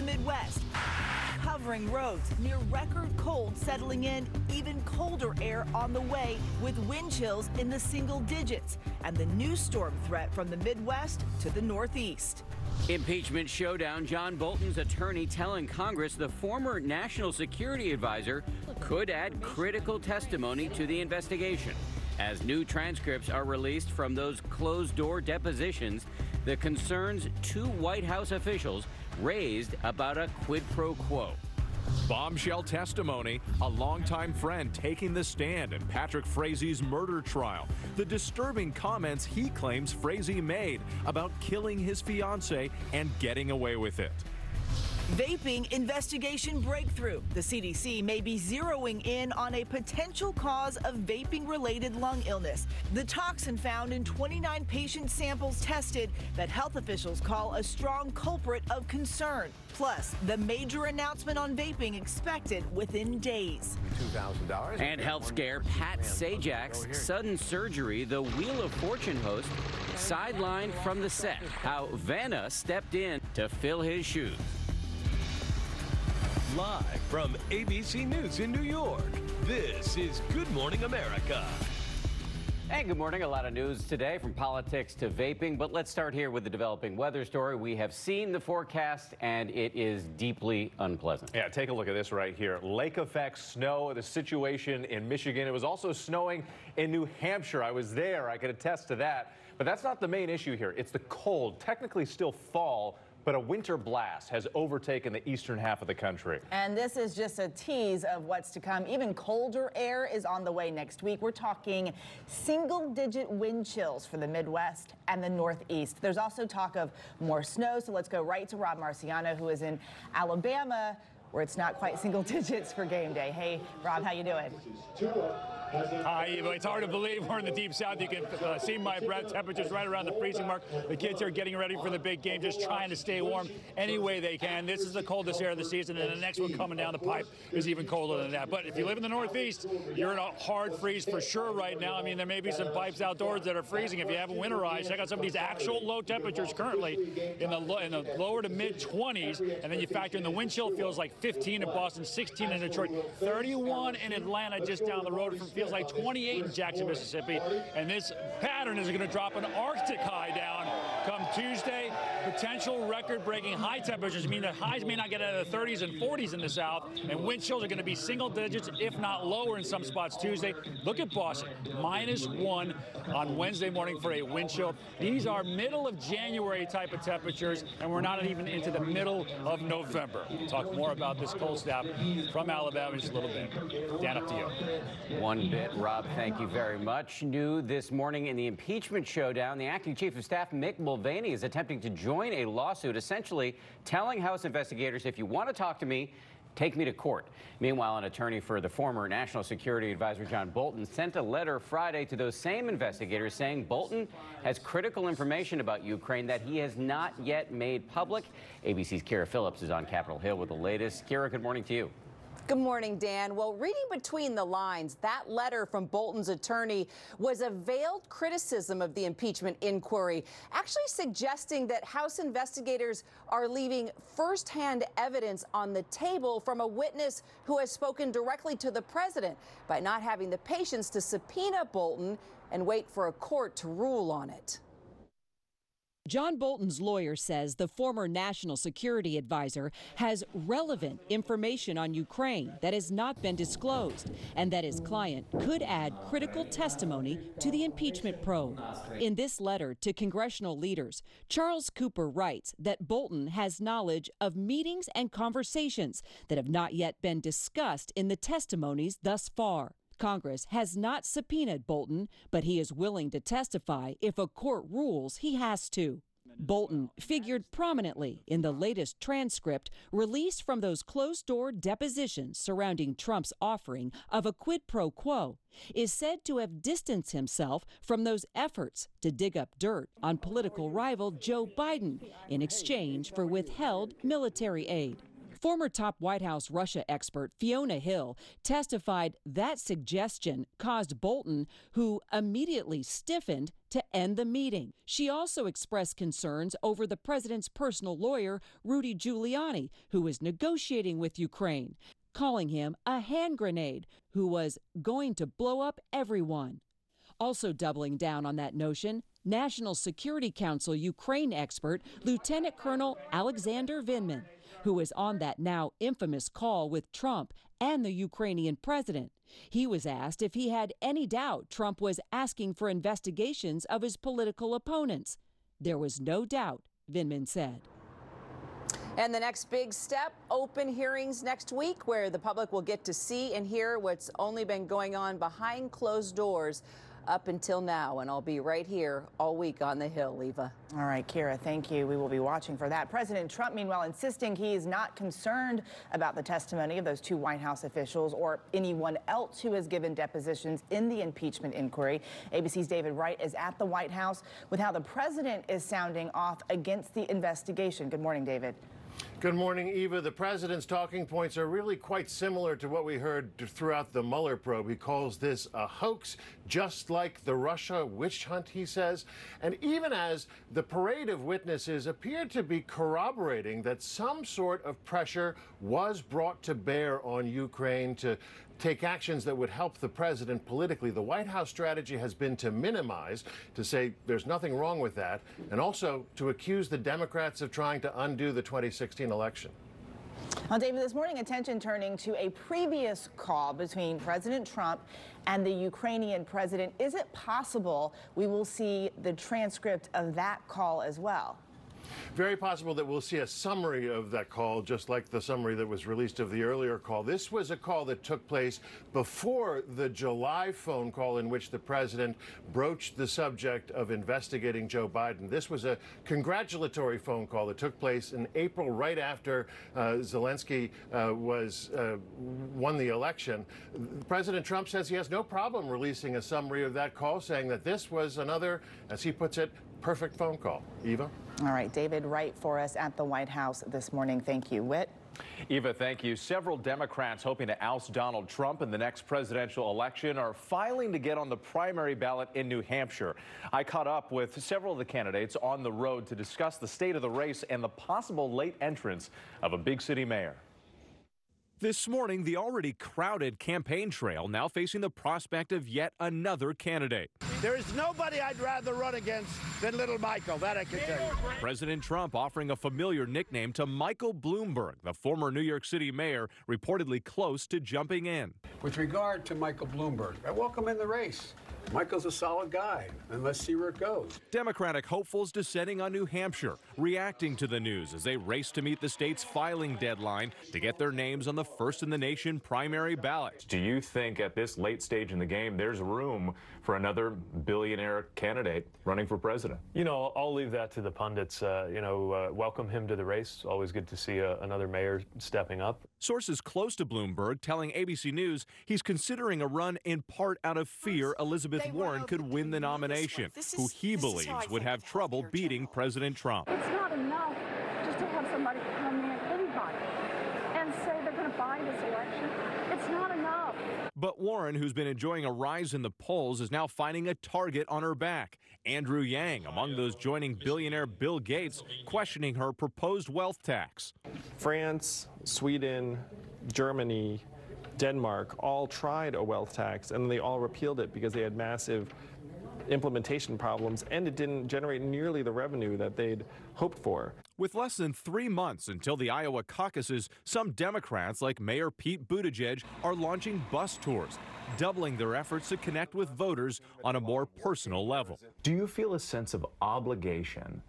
Midwest, covering roads near record cold settling in, even colder air on the way with wind chills in the single digits, and the new storm threat from the Midwest to the Northeast. Impeachment showdown. John Bolton's attorney telling Congress the former national security advisor could add critical testimony to the investigation. As new transcripts are released from those closed-door depositions, the concerns two White House officials raised about a quid pro quo. Bombshell testimony, a longtime friend taking the stand in Patrick Frazie's murder trial. The disturbing comments he claims Frazie made about killing his fiancée and getting away with it. Vaping investigation breakthrough. The CDC may be zeroing in on a potential cause of vaping-related lung illness. The toxin found in 29 patient samples tested that health officials call a strong culprit of concern. Plus, the major announcement on vaping expected within days. $2,000. And health scare. Pat Sajak's sudden surgery, the Wheel of Fortune host, sidelined from the set. How Vanna stepped in to fill his shoes. Live from ABC News in New York, this is Good Morning America. Hey, good morning. A lot of news today, from politics to vaping, but let's start here with the developing weather story. We have seen the forecast, and it is deeply unpleasant. Yeah, take a look at this right here. Lake effect snow, the situation in Michigan. It was also snowing in New Hampshire. I was there. I could attest to that. But that's not the main issue here. It's the cold, technically still fall, but a winter blast has overtaken the eastern half of the country. And this is just a tease of what's to come. Even colder air is on the way next week. We're talking single-digit wind chills for the Midwest and the Northeast. There's also talk of more snow, so let's go right to Rob Marciano, who is in Alabama, where it's not quite single digits for game day. Hey, Rob, how you doing? Hi, Eva. It's hard to believe we're in the deep south. You can see my breath. Temperatures right around the freezing mark. The kids are getting ready for the big game, just trying to stay warm any way they can. This is the coldest air of the season, and the next one coming down the pipe is even colder than that. But if you live in the Northeast, you're in a hard freeze for sure right now. I mean, there may be some pipes outdoors that are freezing. If you haven't winterized, check out some of these actual low temperatures currently in the lower to mid 20s, and then you factor in the wind chill. Feels like 15 in Boston, 16 in Detroit, 31 in Atlanta, just down the road from feels like 28 in Jackson, Mississippi. And this pattern is going to drop an Arctic high down come Tuesday. Potential record-breaking high temperatures mean that highs may not get out of the 30s and 40s in the south, and wind chills are going to be single digits, if not lower in some spots Tuesday. Look at Boston, -1 on Wednesday morning for a wind chill. These are middle of January type of temperatures, and we're not even into the middle of November. We'll talk more about this cold snap from Alabama in just a little bit. Dan, up to you. One bit, Rob. Thank you very much. New this morning in the impeachment showdown, the acting chief of staff, Mick Mulvaney, is attempting to join a lawsuit, essentially telling House investigators, if you want to talk to me, take me to court. Meanwhile, an attorney for the former National Security Advisor John Bolton sent a letter Friday to those same investigators saying Bolton has critical information about Ukraine that he has not yet made public. ABC's Kira Phillips is on Capitol Hill with the latest. Kira, good morning to you. Good morning, Dan. Well, reading between the lines, that letter from Bolton's attorney was a veiled criticism of the impeachment inquiry, actually suggesting that House investigators are leaving firsthand evidence on the table from a witness who has spoken directly to the president by not having the patience to subpoena Bolton and wait for a court to rule on it. John Bolton's lawyer says the former national security advisor has relevant information on Ukraine that has not been disclosed and that his client could add critical testimony to the impeachment probe. In this letter to congressional leaders, Charles Cooper writes that Bolton has knowledge of meetings and conversations that have not yet been discussed in the testimonies thus far. Congress has not subpoenaed Bolton, but he is willing to testify if a court rules he has to. Bolton figured prominently in the latest transcript released from those closed-door depositions surrounding Trump's offering of a quid pro quo, is said to have distanced himself from those efforts to dig up dirt on political rival Joe Biden in exchange for withheld military aid. Former top White House Russia expert Fiona Hill testified that suggestion caused Bolton, who immediately stiffened, to end the meeting. She also expressed concerns over the president's personal lawyer, Rudy Giuliani, who was negotiating with Ukraine, calling him a hand grenade who was going to blow up everyone. Also doubling down on that notion, National Security Council Ukraine expert Lieutenant Colonel Alexander Vindman, who was on that now infamous call with Trump and the Ukrainian president. He was asked if he had any doubt Trump was asking for investigations of his political opponents. There was no doubt, Vindman said. And the next big step, open hearings next week, where the public will get to see and hear what's only been going on behind closed doors up until now. And I'll be right here all week on the Hill, Eva. All right, Kira, thank you. We will be watching for that. President Trump, meanwhile, insisting he is not concerned about the testimony of those two White House officials or anyone else who has given depositions in the impeachment inquiry. ABC's David Wright is at the White House with how the president is sounding off against the investigation. Good morning, David. Good morning, Eva. The president's talking points are really quite similar to what we heard throughout the Mueller probe. He calls this a hoax, just like the Russia witch hunt, he says. And even as the parade of witnesses appeared to be corroborating that some sort of pressure was brought to bear on Ukraine to take actions that would help the president politically, the White House strategy has been to minimize, to say there's nothing wrong with that, and also to accuse the Democrats of trying to undo the 2016 election. Well, David, this morning, attention turning to a previous call between President Trump and the Ukrainian president. Is it possible we will see the transcript of that call as well? Very possible that we'll see a summary of that call, just like the summary that was released of the earlier call. This was a call that took place before the July phone call in which the president broached the subject of investigating Joe Biden. This was a congratulatory phone call that took place in April, right after Zelensky won the election. President Trump says he has no problem releasing a summary of that call, saying that this was another, as he puts it, perfect phone call. Eva? All right, David Wright for us at the White House this morning. Thank you. Whit? Eva, thank you. Several Democrats hoping to oust Donald Trump in the next presidential election are filing to get on the primary ballot in New Hampshire. I caught up with several of the candidates on the road to discuss the state of the race and the possible late entrance of a big city mayor. This morning, the already crowded campaign trail now facing the prospect of yet another candidate. There is nobody I'd rather run against than Little Michael, that I can tell you. President Trump offering a familiar nickname to Michael Bloomberg, the former New York City mayor, reportedly close to jumping in. With regard to Michael Bloomberg, I welcome in the race. Michael's a solid guy, and let's see where it goes. Democratic hopefuls descending on New Hampshire, reacting to the news as they race to meet the state's filing deadline to get their names on the first-in-the-nation primary ballot. Do you think at this late stage in the game there's room for another billionaire candidate running for president? You know, I'll leave that to the pundits. Welcome him to the race. Always good to see another mayor stepping up. Sources close to Bloomberg telling ABC News he's considering a run in part out of fear Elizabeth Warren could win the nomination, who he believes would have trouble beating President Trump. It's not enough just to have somebody come in, anybody, and say they're going to buy this election. It's not enough. But Warren, who's been enjoying a rise in the polls, is now finding a target on her back. Andrew Yang, among those joining billionaire Bill Gates, questioning her proposed wealth tax. France, Sweden, Germany, Denmark all tried a wealth tax, and they all repealed it because they had massive implementation problems, and it didn't generate nearly the revenue that they'd hoped for. With less than 3 months until the Iowa caucuses, some Democrats, like Mayor Pete Buttigieg, are launching bus tours, doubling their efforts to connect with voters on a more personal level. Do you feel a sense of obligation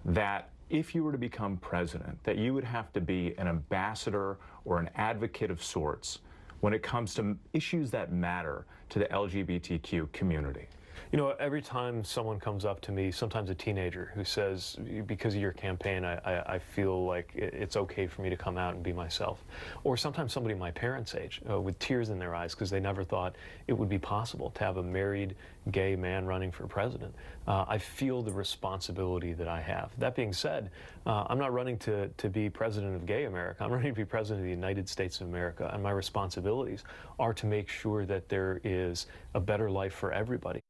that if you were to become president, that you would have to be an ambassador or an advocate of sorts when it comes to issues that matter to the LGBTQ community? You know, every time someone comes up to me, sometimes a teenager, who says, because of your campaign, I feel like it's okay for me to come out and be myself. Or sometimes somebody my parents' age with tears in their eyes because they never thought it would be possible to have a married gay man running for president. I feel the responsibility that I have. That being said, I'm not running to be president of gay America. I'm running to be president of the United States of America, and my responsibilities are to make sure that there is a better life for everybody.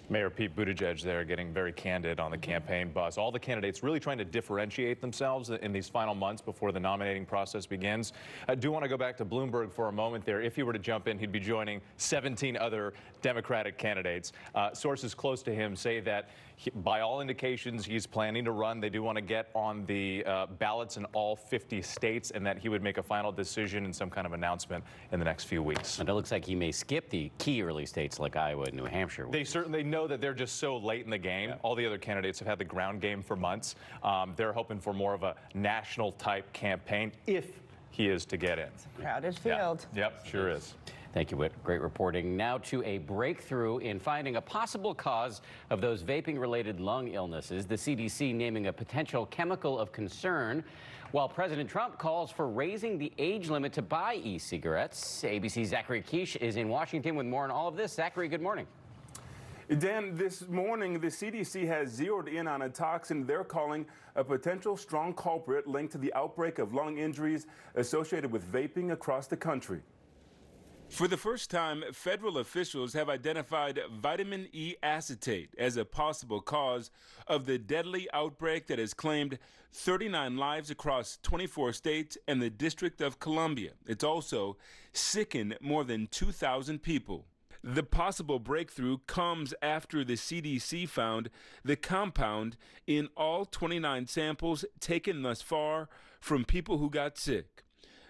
Mayor Pete Buttigieg there getting very candid on the campaign bus. All the candidates really trying to differentiate themselves in these final months before the nominating process begins. I do want to go back to Bloomberg for a moment there. If he were to jump in, he'd be joining 17 other Democratic candidates. Sources close to him say that by all indications, he's planning to run. They do want to get on the ballots in all 50 states, and that he would make a final decision and some kind of announcement in the next few weeks. And it looks like he may skip the key early states like Iowa and New Hampshire. They certainly know that they're just so late in the game. Yeah. All the other candidates have had the ground game for months. They're hoping for more of a national type campaign if he is to get in. It's a crowded field. Yeah. Yep, sure is. Thank you, Whit. Great reporting. Now to a breakthrough in finding a possible cause of those vaping-related lung illnesses. The CDC naming a potential chemical of concern, while President Trump calls for raising the age limit to buy e-cigarettes. ABC's Zachary Keish is in Washington with more on all of this. Zachary, good morning. Dan, this morning, the CDC has zeroed in on a toxin they're calling a potential strong culprit linked to the outbreak of lung injuries associated with vaping across the country. For the first time, federal officials have identified vitamin E acetate as a possible cause of the deadly outbreak that has claimed 39 lives across 24 states and the District of Columbia. It's also sickened more than 2,000 people. The possible breakthrough comes after the CDC found the compound in all 29 samples taken thus far from people who got sick.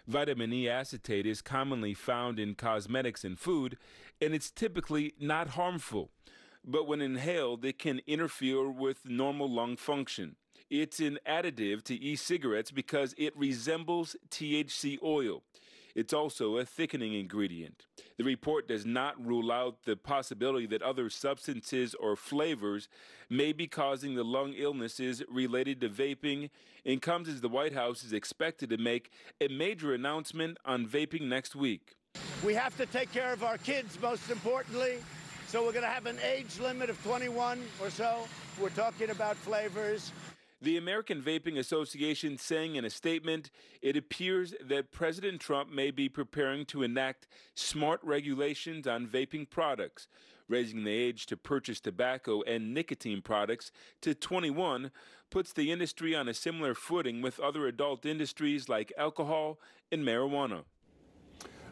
Vitamin E acetate is commonly found in cosmetics and food, and it's typically not harmful. But when inhaled, it can interfere with normal lung function. It's an additive to e-cigarettes because it resembles THC oil. It's also a thickening ingredient. The report does not rule out the possibility that other substances or flavors may be causing the lung illnesses related to vaping, and comes as the White House is expected to make a major announcement on vaping next week. We have to take care of our kids, most importantly, so we're going to have an age limit of 21 or so. We're talking about flavors. The American Vaping Association saying in a statement, it appears that President Trump may be preparing to enact smart regulations on vaping products. Raising the age to purchase tobacco and nicotine products to 21 puts the industry on a similar footing with other adult industries like alcohol and marijuana.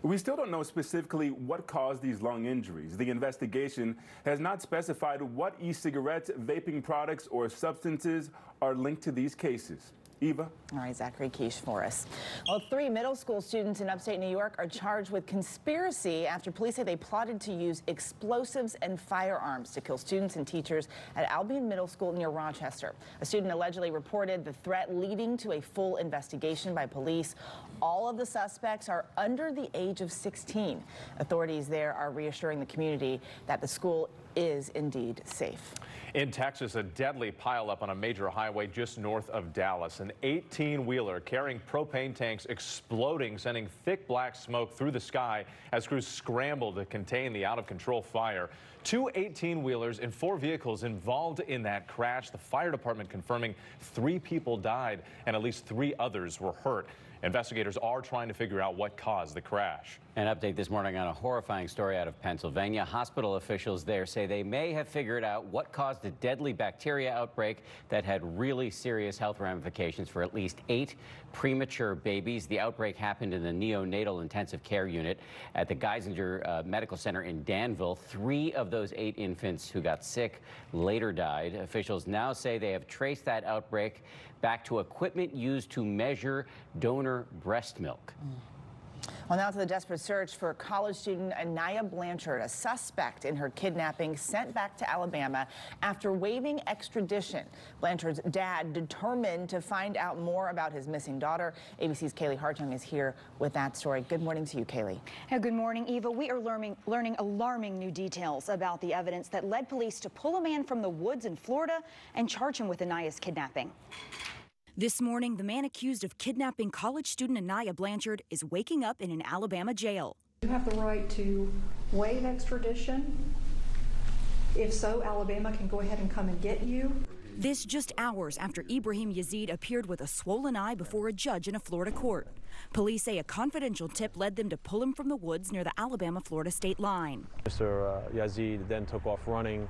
We still don't know specifically what caused these lung injuries. The investigation has not specified what e-cigarettes, vaping products, or substances are linked to these cases. Eva? All right, Zachary Keish for us. Well, 3 middle school students in upstate New York are charged with conspiracy after police say they plotted to use explosives and firearms to kill students and teachers at Albion Middle School near Rochester. A student allegedly reported the threat, leading to a full investigation by police. All of the suspects are under the age of 16. Authorities there are reassuring the community that the school is indeed safe. In Texas, a deadly pileup on a major highway just north of Dallas. An 18-wheeler carrying propane tanks exploding, sending thick black smoke through the sky as crews scramble to contain the out-of-control fire. 2 18-wheelers and 4 vehicles involved in that crash. The fire department confirming 3 people died and at least 3 others were hurt. Investigators are trying to figure out what caused the crash. An update this morning on a horrifying story out of Pennsylvania. Hospital officials there say they may have figured out what caused a deadly bacteria outbreak that had really serious health ramifications for at least 8 premature babies. The outbreak happened in the neonatal intensive care unit at the Geisinger Medical Center in Danville. 3 of those 8 infants who got sick later died. Officials now say they have traced that outbreak back to equipment used to measure donor breast milk. Well, now to the desperate search for college student Anaya Blanchard, a suspect in her kidnapping, sent back to Alabama after waiving extradition. Blanchard's dad determined to find out more about his missing daughter. ABC's Kaylee Hartung is here with that story. Good morning to you, Kaylee. Good morning, Eva. We are learning alarming new details about the evidence that led police to pull a man from the woods in Florida and charge him with Anaya's kidnapping. This morning, the man accused of kidnapping college student Anaya Blanchard is waking up in an Alabama jail. You have the right to waive extradition. If so, Alabama can go ahead and come and get you. This just hours after Ibrahim Yazid appeared with a swollen eye before a judge in a Florida court. Police say a confidential tip led them to pull him from the woods near the Alabama-Florida state line. Mr. Yazid then took off running,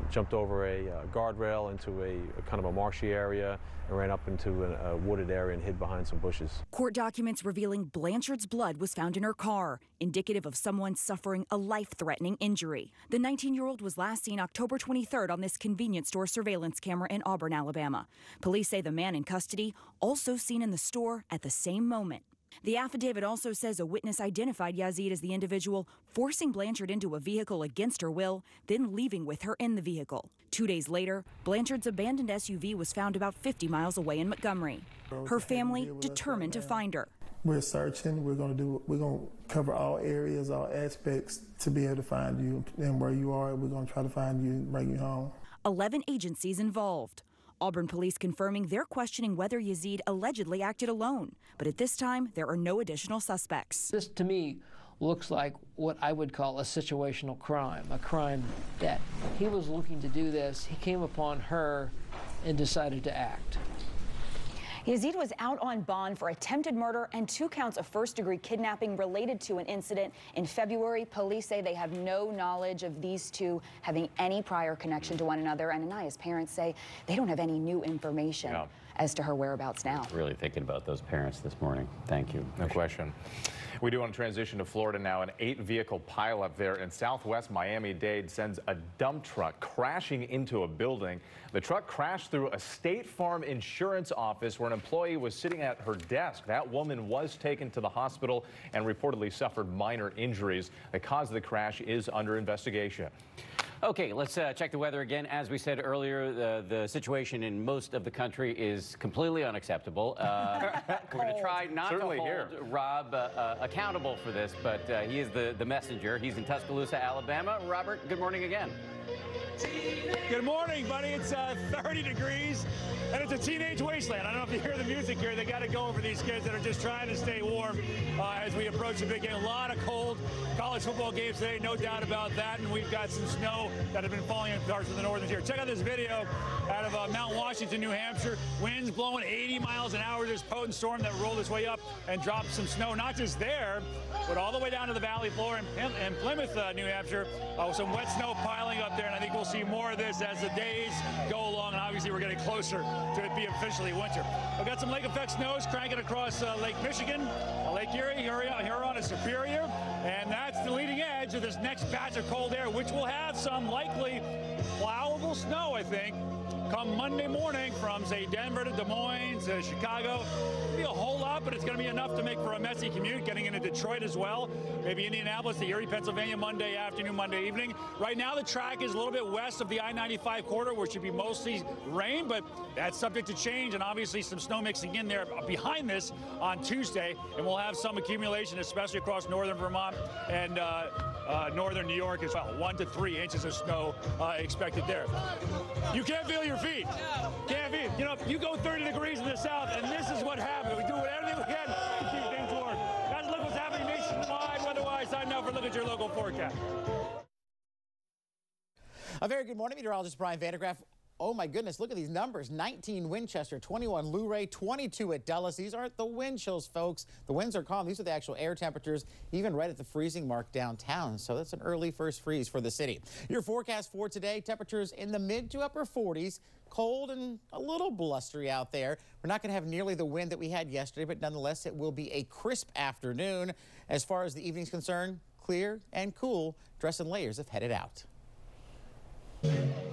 jumped over a guardrail into a kind of a marshy area and ran up into a wooded area and hid behind some bushes. Court documents revealing Blanchard's blood was found in her car, indicative of someone suffering a life-threatening injury. The 19-year-old was last seen October 23rd on this convenience store surveillance camera in Auburn, Alabama. Police say the man in custody also seen in the store at the same moment. The affidavit also says a witness identified Yazid as the individual forcing Blanchard into a vehicle against her will, then leaving with her in the vehicle. 2 days later, Blanchard's abandoned SUV was found about 50 miles away in Montgomery. Her family determined to find her. We're searching. We're going to cover all areas, all aspects to be able to find you. And where you are, we're going to try to find you and bring you home. 11 agencies involved. Auburn police confirming they're questioning whether Yazid allegedly acted alone. But at this time, there are no additional suspects. This, to me, looks like what I would call a situational crime, a crime that he was looking to do this, he came upon her and decided to act. Yazid was out on bond for attempted murder and 2 counts of first-degree kidnapping related to an incident in February. Police say they have no knowledge of these two having any prior connection to one another, and Anaya's parents say they don't have any new information as to her whereabouts now. Really thinking about those parents this morning. Thank you. No question. We do want to transition to Florida now. An 8-vehicle pileup there in southwest Miami-Dade sends a dump truck crashing into a building. The truck crashed through a State Farm insurance office where an employee was sitting at her desk. That woman was taken to the hospital and reportedly suffered minor injuries. The cause of the crash is under investigation. Okay, let's check the weather again. As we said earlier, the situation in most of the country is completely unacceptable. We're going to try not to hold Rob accountable for this, but he is the messenger. He's in Tuscaloosa, Alabama. Robert, good morning again. Good morning, buddy. It's 30 degrees, and it's a teenage wasteland. I don't know if you hear the music here. They got it going for these kids that are just trying to stay warm as we approach the big game. A lot of cold college football games today, no doubt about that, and we've got some snow that have been falling in parts of the northern tier. Check out this video out of Mount Washington, New Hampshire. Winds blowing 80 miles an hour. This potent storm that rolled its way up and dropped some snow, not just there, but all the way down to the valley floor in Plymouth, New Hampshire. Some wet snow piling up there, and I think we'll see more of this as the days go along, and obviously we're getting closer to it being officially winter. We've got some lake effect snows cranking across Lake Michigan, Lake Erie, Huron, and Superior, and that's the leading edge of this next batch of cold air, which will have some likely plowable snow, I think, come Monday morning from, say, Denver to Des Moines to Chicago. It'll be a whole lot, but it's going to be enough to make for a messy commute, getting into Detroit as well. Maybe Indianapolis to Erie, Pennsylvania, Monday afternoon, Monday evening. Right now, the track is a little bit west of the I-95 corridor, where it should be mostly rain, but that's subject to change, and obviously some snow mixing in there behind this on Tuesday, and we'll have some accumulation, especially across northern Vermont and northern New York as well. 1 to 3 inches of snow expected there. You can't feel your feet. Can't feel. You know, you go 30 degrees in the south, and this is what happens. We do everything we can to keep things warm. Guys, look what's happening nationwide. Weather-wise, time now for a look at your local forecast. A very good morning, meteorologist Brian Vandergraff. Oh my goodness, look at these numbers. 19 Winchester, 21 Luray, 22 at Dulles. These aren't the wind chills, folks. The winds are calm. These are the actual air temperatures, even right at the freezing mark downtown. So that's an early first freeze for the city. Your forecast for today, temperatures in the mid to upper 40s. Cold and a little blustery out there. We're not going to have nearly the wind that we had yesterday, but nonetheless, it will be a crisp afternoon. As far as the evening's concerned, clear and cool. Dress and layers have headed out.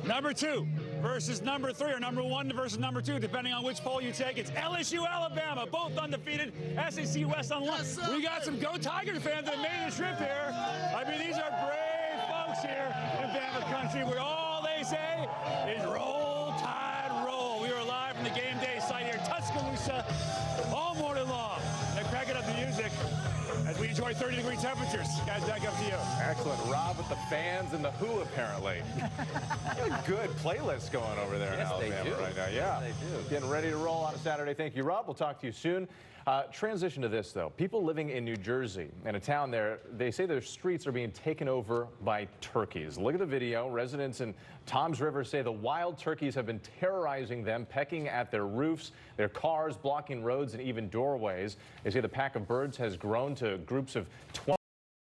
Number 2 versus number 3, or number 1 versus number 2, depending on which poll you take. It's LSU, Alabama, both undefeated. SEC West on 1. We got some Go Tiger fans that made the trip here. I mean, these are brave folks here in Bama country, where all they say is roll, tide, roll. We are live from the game day site here in Tuscaloosa all morning long. They're cracking up the music as we enjoy 30-degree temperatures. Guys, back up to you. Excellent. Rob with the fans and the Who, apparently. Good playlist going over there in Alabama right now. Yeah. Yes, they do. Getting ready to roll on a Saturday. Thank you, Rob. We'll talk to you soon. Transition to this, though. People living in New Jersey, in a town there, they say their streets are being taken over by turkeys. Look at the video. Residents in Toms River say the wild turkeys have been terrorizing them, pecking at their roofs, their cars, blocking roads, and even doorways. They say the pack of birds has grown to groups of 20.